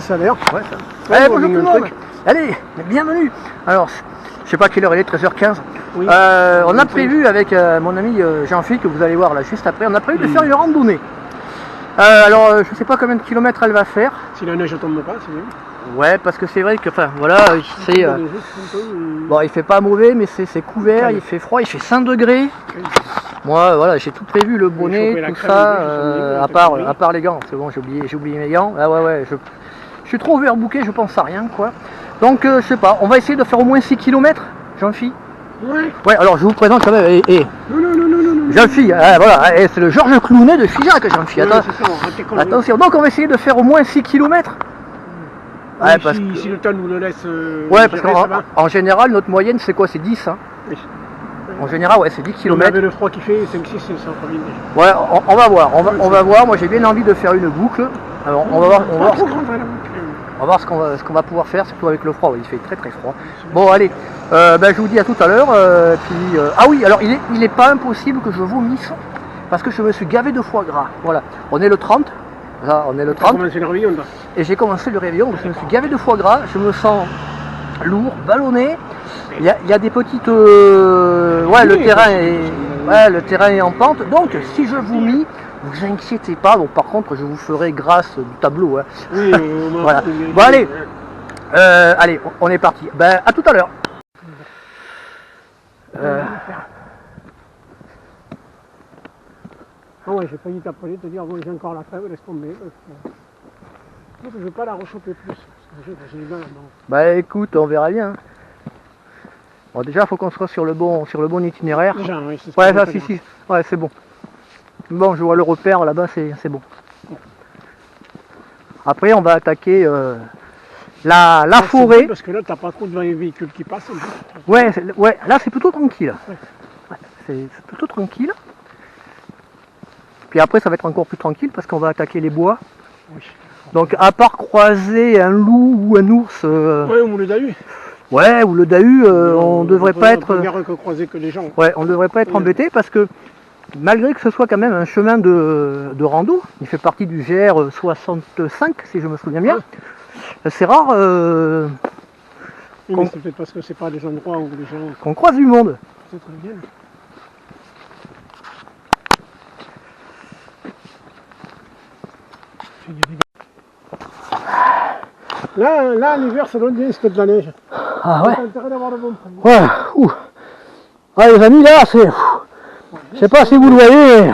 ça a l'air. Ouais, ça. Allez, bonjour tout le monde. Allez, bienvenue. Alors, je sais pas quelle heure il est, 13h15. Oui. On a prévu avec mon ami Jean-Philippe, que vous allez voir là juste après, on a prévu de faire une randonnée. Alors, je sais pas combien de kilomètres elle va faire. Si la neige ne tombe pas, c'est bien. Ouais, parce que c'est vrai que, enfin, voilà, c'est... bon, il fait pas mauvais, mais c'est couvert, il fait froid, il fait 5 degrés. Moi, voilà, j'ai tout prévu, le bonnet, tout ça, à part les gants. C'est bon, j'ai oublié mes gants. Ah ouais, je suis trop overbooké, je pense à rien, quoi. Donc, je sais pas, on va essayer de faire au moins 6 km, Jean-Philippe. Ouais, alors je vous présente quand même, Jean-Philippe, voilà, c'est le Georges Clooney de Figeac, Jean-Philippe. Attention, donc on va essayer de faire au moins 6 km. Ouais, parce que... si le temps nous le laisse... ouais, parce qu'en général, notre moyenne, c'est quoi? C'est 10, hein. Oui. En général, ouais, c'est 10 km. Avec le froid qui fait, 5-6, c'est ça. Ouais, on va voir, on va voir. Moi, j'ai bien envie de faire une boucle. Alors, on va voir ce qu'on va pouvoir faire, surtout avec le froid. Il fait très très froid. Bon, allez, je vous dis à tout à l'heure. Ah oui, alors, il n'est pas impossible que je vomisse, parce que je me suis gavé de foie gras. Voilà, on est le 30. Là, on est le 30. Et j'ai commencé le réveillon, je me suis gavé de foie gras, je me sens lourd, ballonné. Il y a des petites... ouais, le terrain est en pente, donc si je vomis, vous inquiétez pas. Bon, par contre, je vous ferai grâce du tableau. Hein. Oui, voilà. Bon, allez, on est parti. Ben, à tout à l'heure. Ah ouais, j'ai failli t'appeler, te dire, bon, j'ai encore la crève, laisse tomber. Je ne veux pas la rechoper plus, parce que j'ai les mains. Bah écoute, on verra bien. Bon, déjà, il faut qu'on soit sur le bon itinéraire. Déjà, oui, c'est ouais, ça, si. Ouais, c'est bon. Bon, je vois le repère là-bas, c'est bon. Après, on va attaquer la forêt. Parce que là, t'as pas trop de véhicules qui passent. Ouais, là, c'est plutôt tranquille. Ouais, c'est plutôt tranquille. Puis après, ça va être encore plus tranquille parce qu'on va attaquer les bois. Oui. Donc, à part croiser un loup ou un ours... ouais, ou le dahu. Ouais, ou le dahu, on devrait pas être... que croiser que les gens. Ouais, on devrait pas être embêté parce que, malgré que ce soit quand même un chemin de rando, il fait partie du GR 65, si je me souviens bien, c'est rare... oui, mais c'est peut-être parce que c'est pas des endroits où les gens... qu'on croise du monde. C'est très bien. Là, l'hiver, ça donne bien, c'est de la neige. Ah ouais. T'as intérêt d'avoir le bon prix. Ouais, ouh. Ah les amis, là, c'est... Je sais pas si vous le voyez,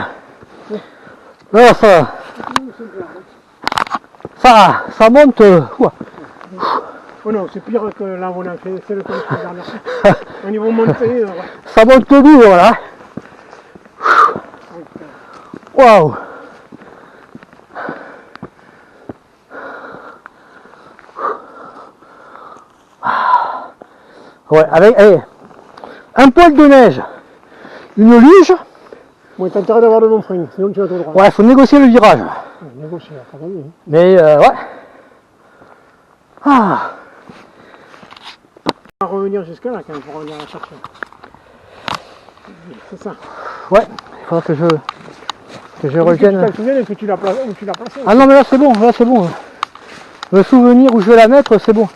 mais... Là, ça monte... Oh non, c'est pire que là où on a fait, c'est le temps de dernière fois. Au niveau montée... ça monte dur, là. Waouh. Ouais, avec un poil de neige, une luge. Ouais, t'as intérêt d'avoir le bon frein, sinon tu vas tout droit. Ouais, faut négocier le virage. Ouais, négocier, pas gagner. Mais ouais. Ah. On va revenir jusque là quand même pour revenir la chercher. C'est ça. Ouais, il faudra que je revienne. Tu te souviens que tu l'as placé. Ah non mais là c'est bon, Me souvenir où je vais la mettre, c'est bon.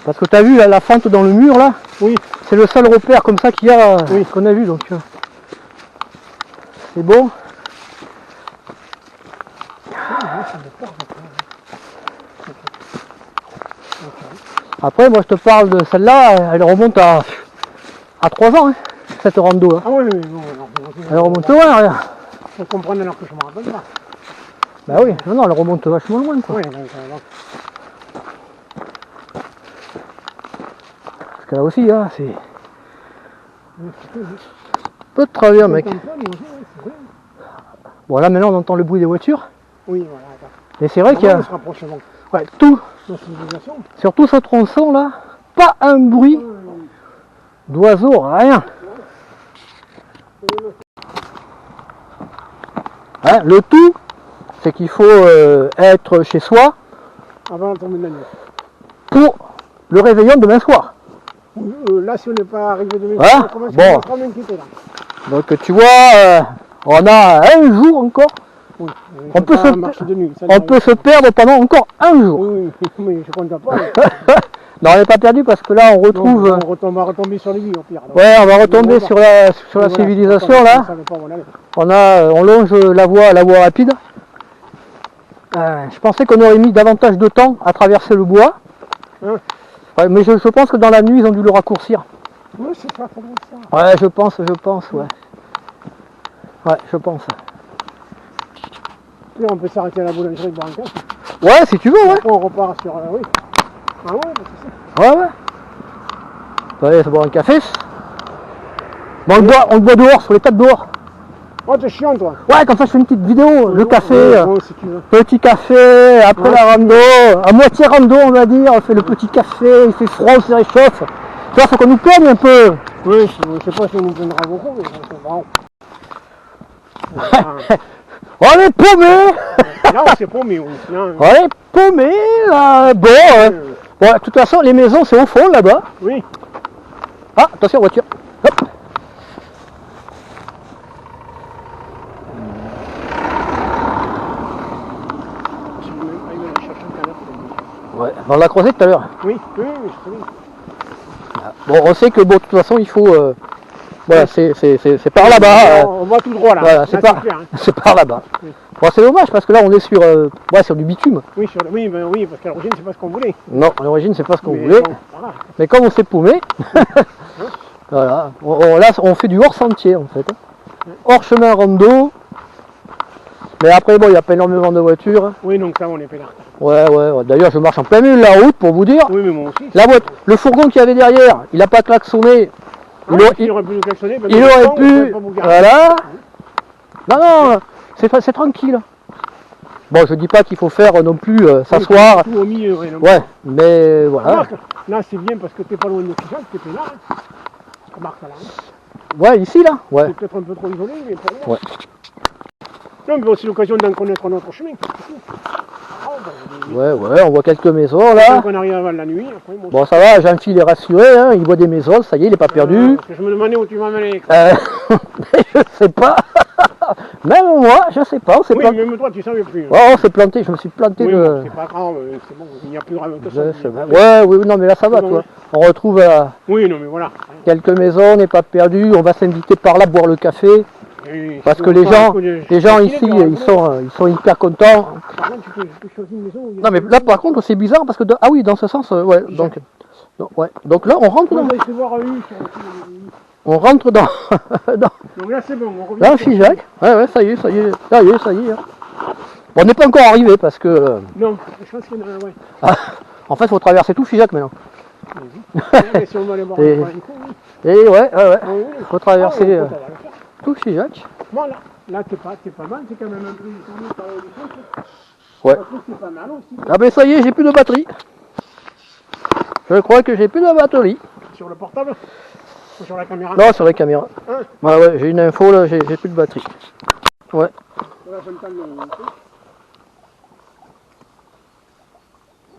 Parce que tu as vu la fente dans le mur là? Oui. C'est le seul repère comme ça qu'il y a, qu'on a vu, donc c'est bon. Après moi je te parle de celle-là, elle remonte à 3 ans, hein, cette rando. Hein. Ah oui, non. Elle remonte loin, regarde. Faut comprendre alors que je me rappelle pas. Bah oui, non, elle remonte vachement loin quoi. Oui, Parce que là aussi, hein, c'est... Peu de travers, mec. Bon, là, maintenant, on entend le bruit des voitures. Oui, voilà. Et c'est vrai qu'il y a... Ouais, tout. Surtout ce tronçon, là, pas un bruit d'oiseau, rien. Hein, le tout, c'est qu'il faut être chez soi avant la tombée de la nuit. Pour le réveillon demain soir. Là, si on n'est pas arrivé demain soir, on commence à m'inquiéter là. Donc tu vois, on a un jour encore Oui. On peut, De nuit, on peut se perdre pendant encore un jour. Oui, mais je compte pas. Non, on n'est pas perdu parce que là on retrouve... Non, on va retomber sur les vies au pire. Alors. Ouais, on va retomber sur la civilisation là. On longe la voie rapide. Je pensais qu'on aurait mis davantage de temps à traverser le bois. Hein? Ouais, mais je pense que dans la nuit ils ont dû le raccourcir. Oui, c'est ça, ça doit être ça. Ouais, je pense, ouais. Ouais, je pense. Puis on peut s'arrêter à la boulangerie de boire un café. Ouais, si tu veux, ouais. Après on repart sur... oui. Ah ouais, c'est ça. Ouais. Allez, ça boire un café. Bon, on le boit dehors, sur les tables dehors. Oh, t'es chiant, toi. Ouais, comme ça je fais une petite vidéo, le café, si tu veux. petit café, après la rando, à moitié rando on va dire, on fait le petit café, il fait froid, on se réchauffe. Tu vois, faut qu'on nous plaigne un peu. Oui, je sais pas si on nous plaignera beaucoup, mais c'est bon. On est paumés. Là, on s'est paumés, oui. On est paumés, là. Bon, de toute façon, les maisons, c'est au fond, là-bas. Oui. Ah, attention, voiture. Hop. Ouais, on l'a croisé tout à l'heure. Oui, je sais. Bon, on sait que, bon, de toute façon, il faut... voilà, c'est par là-bas. On va tout droit, là. Voilà, c'est par là-bas. Oui. Bon, c'est dommage, parce que là, on est sur, sur du bitume. Oui, oui, parce qu'à l'origine, c'est pas ce qu'on voulait. Non, à l'origine, c'est pas ce qu'on voulait. Bon, voilà. Mais comme on s'est paumé, voilà, là, on fait du hors-sentier, en fait. Hors chemin rando. Mais après, bon, il n'y a pas énormément de voitures. Oui, donc ça, on est peinard. Ouais. D'ailleurs, je marche en plein milieu de la route pour vous dire. Oui, mais moi aussi. Le fourgon qu'il y avait derrière, il n'a pas klaxonné. Il aurait pu nous klaxonner. Il aurait pu. Voilà. Non, c'est tranquille. Bon, je dis pas qu'il faut faire non plus s'asseoir. Tout au milieu, ouais, mais voilà. Là, c'est bien parce que t'es pas loin de Figeac, t'es peinard. Remarque ça là. Ouais, ici, là. Ouais. C'est peut-être un peu trop isolé, mais pour moi. Ouais. Non, mais c'est l'occasion d'en connaître un autre chemin. Ouais, on voit quelques maisons là. On arrive avant la nuit. Après, bon, ça va, Jean-Phil est rassuré, hein, il voit des maisons, ça y est, il n'est pas perdu. Je me demandais où tu m'amenais. Je sais pas. Même moi, je sais pas. On s'est planté. Même toi, tu savais plus. Oh, on s'est planté, je me suis planté de. C'est pas grave, c'est bon, il n'y a plus grave que ça. Oui, non, mais là ça va, toi. On retrouve oui, non, mais voilà. Quelques maisons, on n'est pas perdu, on va s'inviter par là boire le café. Oui, parce que les gens ici, ils sont hyper contents. Par contre, tu peux choisir une maison. Non, mais là, par contre, c'est bizarre parce que ah oui, dans ce sens, ouais. Donc là, on rentre dans. On rentre dans. Donc là, c'est bon. On revient. Là, Figeac. Ouais, ça y est. Bon, on n'est pas encore arrivé parce que. Non, je pense qu'il y en a. Ouais. En fait, il faut traverser tout Figeac maintenant. Mais si on va aller voir un coup, oui. Et ouais. Il faut traverser. Tout Figeac. Voilà, là t'es pas mal, c'est quand même un peu tourné par le centre. Ouais. C'est pas mal aussi. Ah ben ça y est, j'ai plus de batterie. Je crois que j'ai plus de batterie. Sur le portable ou sur la caméra? Non, sur la caméra. Ouais, j'ai une info là, j'ai plus de batterie. Ouais.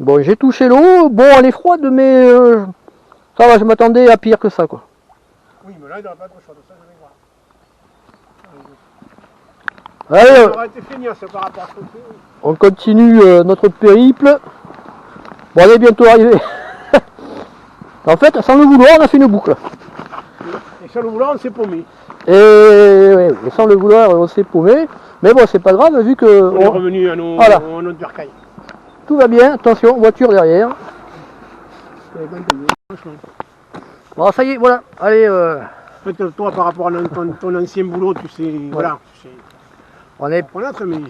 Bon, j'ai touché l'eau. Bon, elle est froide, mais ça va, je m'attendais à pire que ça, quoi. Oui, mais là, il n'y aura pas trop chaud, ça, je vais voir. Allez, on continue notre périple. Bon, on est bientôt arrivé. En fait, sans le vouloir, on a fait une boucle. Et sans le vouloir, on s'est paumé. Et sans le vouloir, on s'est paumé. Mais bon, c'est pas grave, vu que... On est revenu à notre bercail. Tout va bien, attention, voiture derrière. Bon, ça y est, voilà. Allez, En fait, toi, par rapport à ton ancien boulot, tu sais, voilà. On est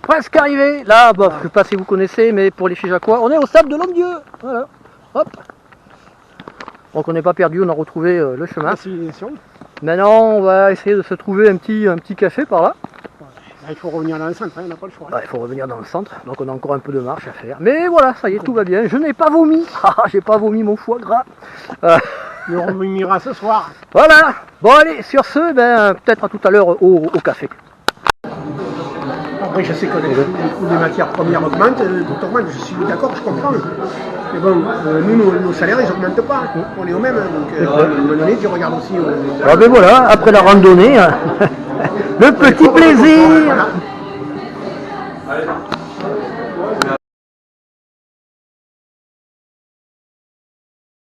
presque arrivé. Là, bon, je ne sais pas si vous connaissez, mais pour les Figeacois, on est au sable de l'Homme-Dieu. Voilà. Hop. Donc on n'est pas perdu, on a retrouvé le chemin. Maintenant, on va essayer de se trouver un petit café par là. Il faut revenir dans le centre, on n'a pas le choix. Il faut revenir dans le centre, donc on a encore un peu de marche à faire. Mais voilà, ça y est, tout va bien. Je n'ai pas vomi. J'ai pas vomi mon foie gras. Mais on vomira ce soir. Voilà. Bon allez, sur ce, peut-être à tout à l'heure au café. Après, je sais que le coût des matières premières augmente, je suis d'accord, je comprends. Mais bon, nos salaires, ils n'augmentent pas. On est au même, donc à un moment donné, tu regardes aussi. Ben voilà, après la randonnée, le petit plaisir. Voilà.